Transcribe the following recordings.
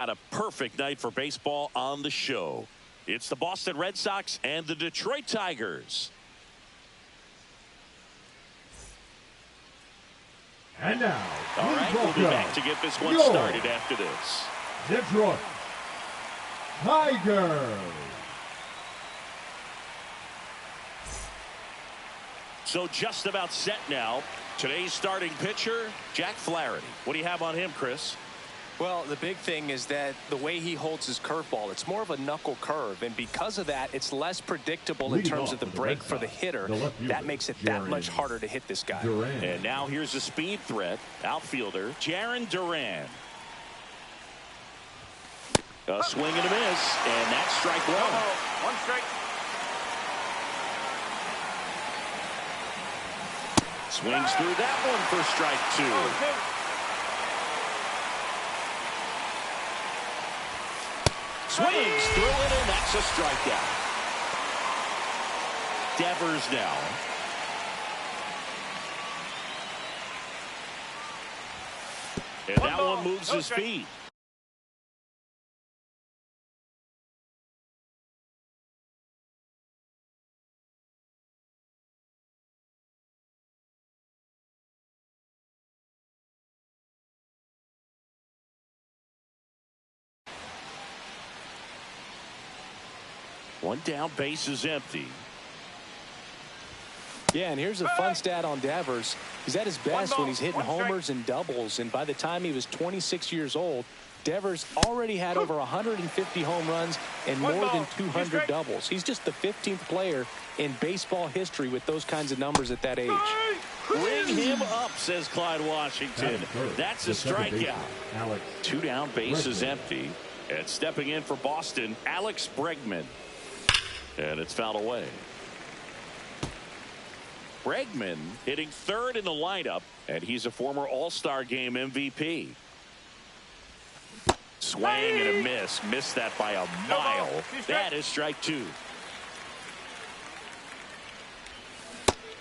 Had a perfect night for baseball on the show. It's the Boston Red Sox and the Detroit Tigers. And now, all right, we'll be back to get this one started after this. Detroit Tigers. So just about set now. Today's starting pitcher, Jack Flaherty. What do you have on him, Chris? Well, the big thing is that the way he holds his curveball, it's more of a knuckle curve, and because of that, it's less predictable in terms of the break for the hitter. That makes it that much harder to hit this guy. And now here's a speed threat, outfielder Jarren Duran. A swing and a miss, and that's strike one. One strike. Swings through that one for strike two. Swings through it, and that's a strikeout. Devers now. And that one moves his feet. One down, base is empty. Yeah, and here's a fun stat on Devers. He's at his best when he's hitting homers and doubles, and by the time he was 26 years old, Devers already had over 150 home runs and more than 200 doubles. He's just the 15th player in baseball history with those kinds of numbers at that age. Bring him up, says Clyde Washington. That's a strikeout. Two down, base is empty. And stepping in for Boston, Alex Bregman. And it's fouled away. Bregman hitting third in the lineup, and he's a former All-Star Game MVP. Swing and a miss. Missed that by a mile. That is strike two.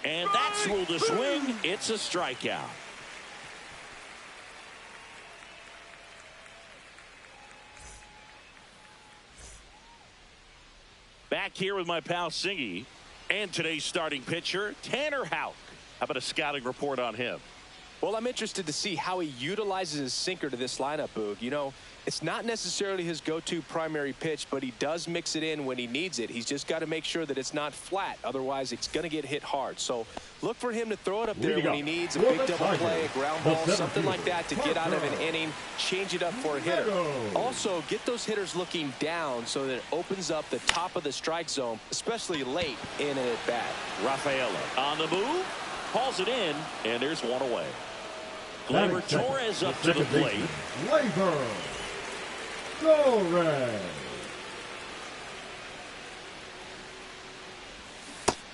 And that's ruled a swing. It's a strikeout. Back here with my pal Singy and today's starting pitcher, Tanner Houck. How about a scouting report on him? Well, I'm interested to see how he utilizes his sinker to this lineup, Boog. You know, it's not necessarily his go-to primary pitch, but he does mix it in when he needs it. He's just got to make sure that it's not flat. Otherwise, it's going to get hit hard. So look for him to throw it up there when he needs a big double play, a ground ball, something like that to get out of an inning, change it up for a hitter. Also, get those hitters looking down so that it opens up the top of the strike zone, especially late in an at-bat. Rafaela on the move, hauls it in, and there's one away. Gleyber Torres up to the plate. Gleyber Torres.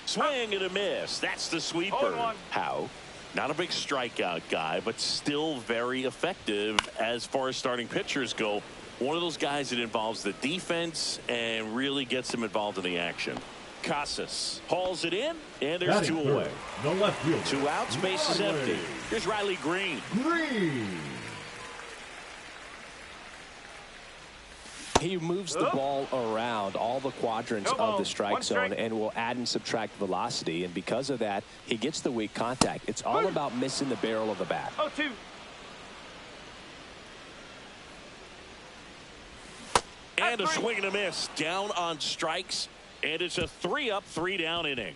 Swing and a miss. That's the sweeper. How? Not a big strikeout guy, but still very effective as far as starting pitchers go. One of those guys that involves the defense and really gets them involved in the action. Casas hauls it in, and there's two away. The left field. Two outs, base is empty. Here's Riley Green. He moves the ball around all the quadrants of the strike zone and will add and subtract velocity, and because of that, he gets the weak contact. It's all about missing the barrel of the bat. 0-2. And a swing and a miss. Down on strikes. And it's a 3-up, 3-down inning.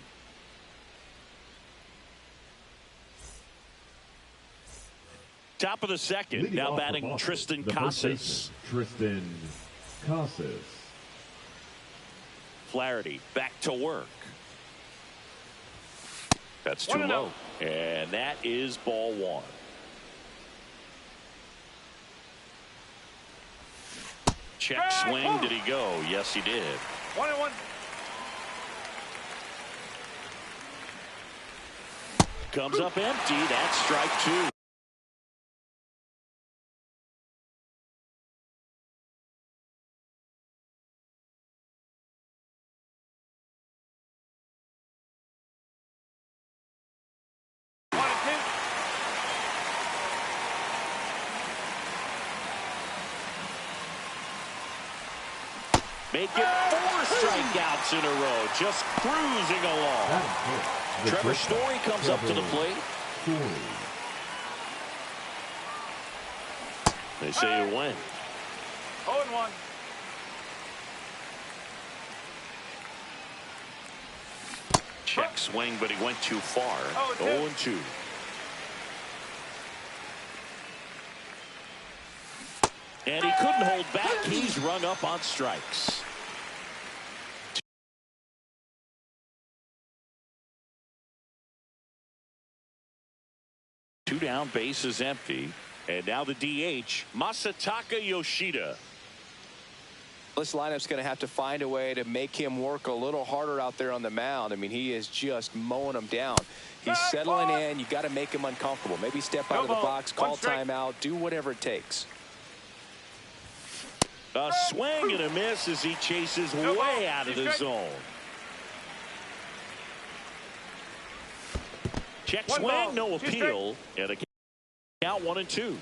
Top of the second. Leading now batting Tristan Casas. Tristan Casas. Flaherty back to work. That's too low. And that is ball one. Check swing. Did he go? Yes, he did. 1-1. Comes up empty. That's strike two. Make it 4 strikeouts in a row, just cruising along. Trevor Story comes up to the plate. They say you win. 0-1. Check swing, but he went too far. 0-2. And he couldn't hold back. He's rung up on strikes. 2 down, base is empty. And now the DH, Masataka Yoshida. This lineup's going to have to find a way to make him work a little harder out there on the mound. I mean, he is just mowing them down. He's settling in. You got to make him uncomfortable. Maybe step out of the box, call timeout, do whatever it takes. A swing and a miss as he chases way out of the zone. Check swing, no appeal, and a count 1-2.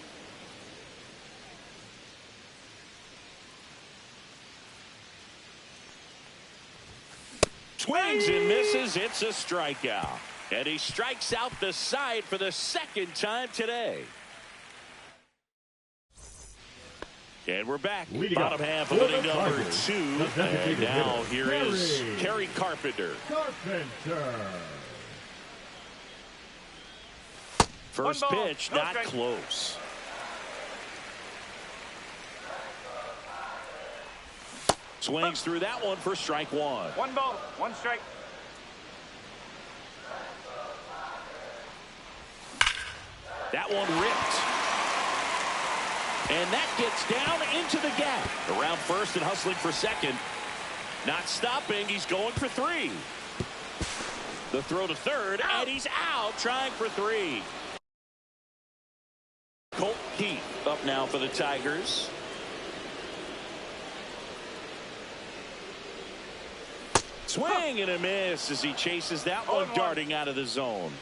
Swings and misses. It's a strikeout. And he strikes out the side for the 2nd time today. And we're back. Bottom half of inning number 2. And now here is Kerry Carpenter. First pitch, not close. Swings through that one for strike 1. 1 ball, 1 strike. That one ripped. And that gets down into the gap. Around first and hustling for second. Not stopping. He's going for 3. The throw to third, and he's out trying for 3. Colt Keith up now for the Tigers. Swing and a miss as he chases that one darting out of the zone.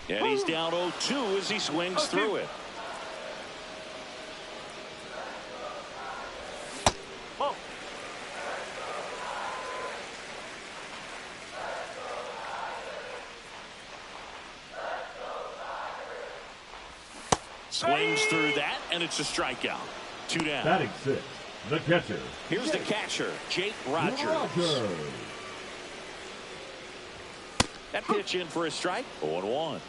And he's down 0-2 as he swings through it. Swings through that, and it's a strikeout. 2 down. Batting 6, the catcher. Here's the catcher, Jake Rogers. That pitch in for a strike. 0-1.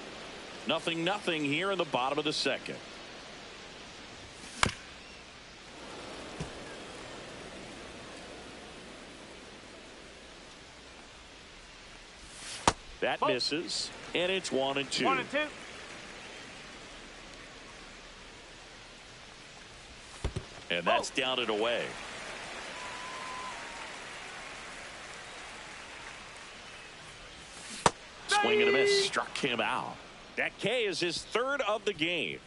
0-0 here in the bottom of the 2nd. That misses, and it's 1-2. 1-2. And that's down and away. Swing and a miss. Struck him out. That K is his 3rd of the game.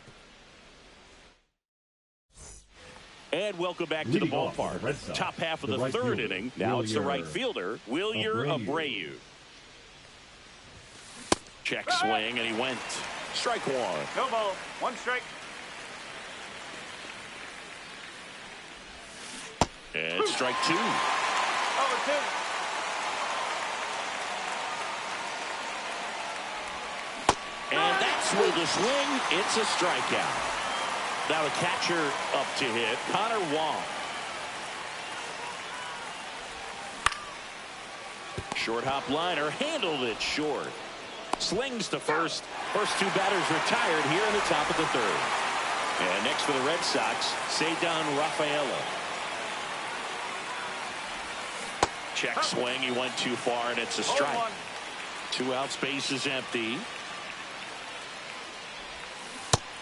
And welcome back to the ballpark. Top half of the 3rd inning. Now it's the right fielder, Wilyer Abreu. Check swing, and he went. Strike 1. No ball, 1 strike. And strike 2. 0-2. And that's with the swing. It's a strikeout. Now the catcher up to hit, Connor Wong. Short hop liner, handled it short. Slings to first. First 2 batters retired here in the top of the 3rd. And next for the Red Sox, Ceddanne Rafaela. Check swing, he went too far, and it's a strike. 2 outs, base is empty.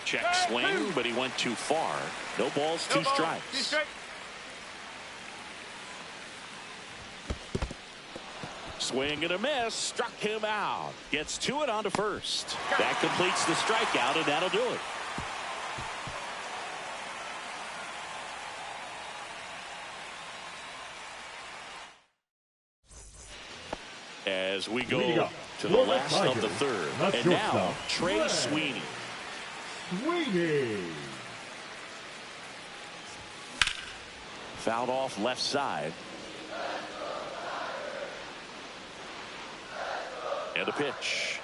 Check swing, but he went too far. No balls, 2 strikes. Swing and a miss, struck him out. Gets to it onto first. That completes the strikeout, and that'll do it. As we go to the last of the 3rd. And now, Trey Sweeney. Fouled off left side. And the pitch.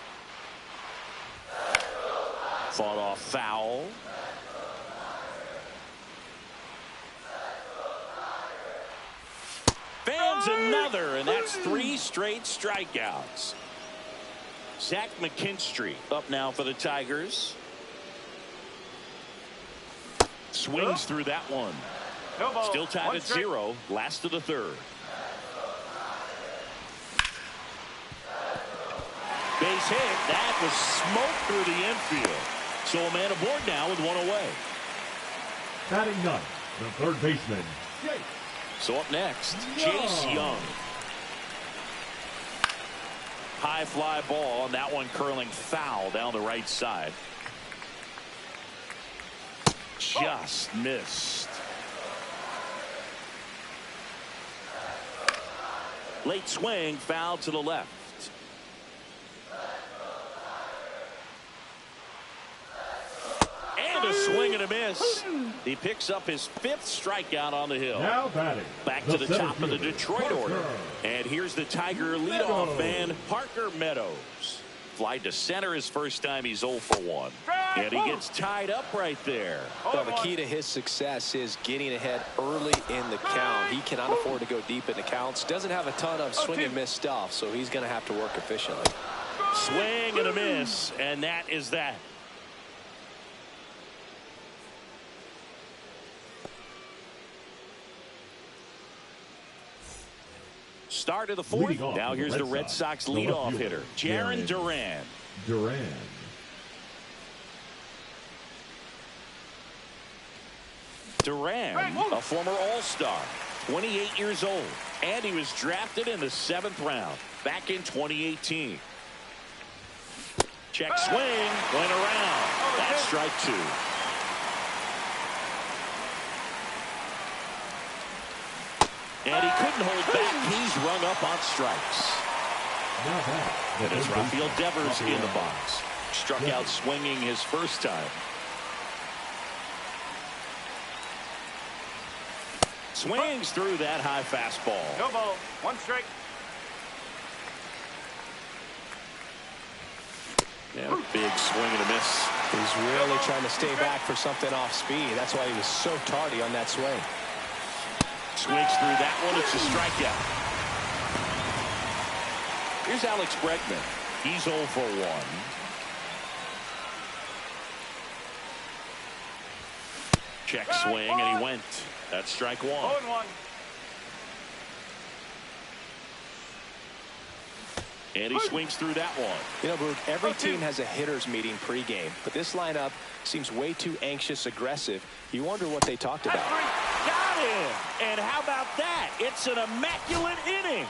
Fought off foul. Fans another, and that's 3 straight strikeouts. Zach McKinstry up now for the Tigers. Swings through that one. No ball. Still tied at 0. Last of the 3rd. Base hit. That was smoke through the infield. So a man aboard now with 1 away. Batting 9th, the third baseman, Chase. So up next, Chase Young. High fly ball, and that one curling foul down the right side. Just missed. Late swing, foul to the left. And a swing and a miss. He picks up his 5th strikeout on the hill. Now batting. Back to the top of the Detroit order. And here's the Tiger leadoff man, Parker Meadows. Fly to center his first time. He's 0 for 1. And he gets tied up right there. Well, the key to his success is getting ahead early in the count. He cannot afford to go deep in the counts. Doesn't have a ton of swing and miss stuff, so he's going to have to work efficiently. Swing and a miss, and that is that. Start of the 4th. Now here's the Red Sox leadoff hitter, Jarren Duran. Duran, a former All-Star, 28 years old, and he was drafted in the 7th round back in 2018. Check swing, went around. That's strike 2. And he couldn't hold back. He's rung up on strikes. And it's Rafael Devers in the box. Struck out swinging his first time. Swings through that high fastball. No ball. 1 strike. And a big swing and a miss. He's really trying to stay back for something off speed. That's why he was so tardy on that swing. Swings through that one. It's a strikeout. Here's Alex Bregman. He's 0 for 1. Check swing, and he went. That's strike 1. 0-1. And he swings through that one. You know, Boog, every team has a hitters meeting pregame, but this lineup seems way too anxious, aggressive. You wonder what they talked about. Got him. And how about that? It's an immaculate inning.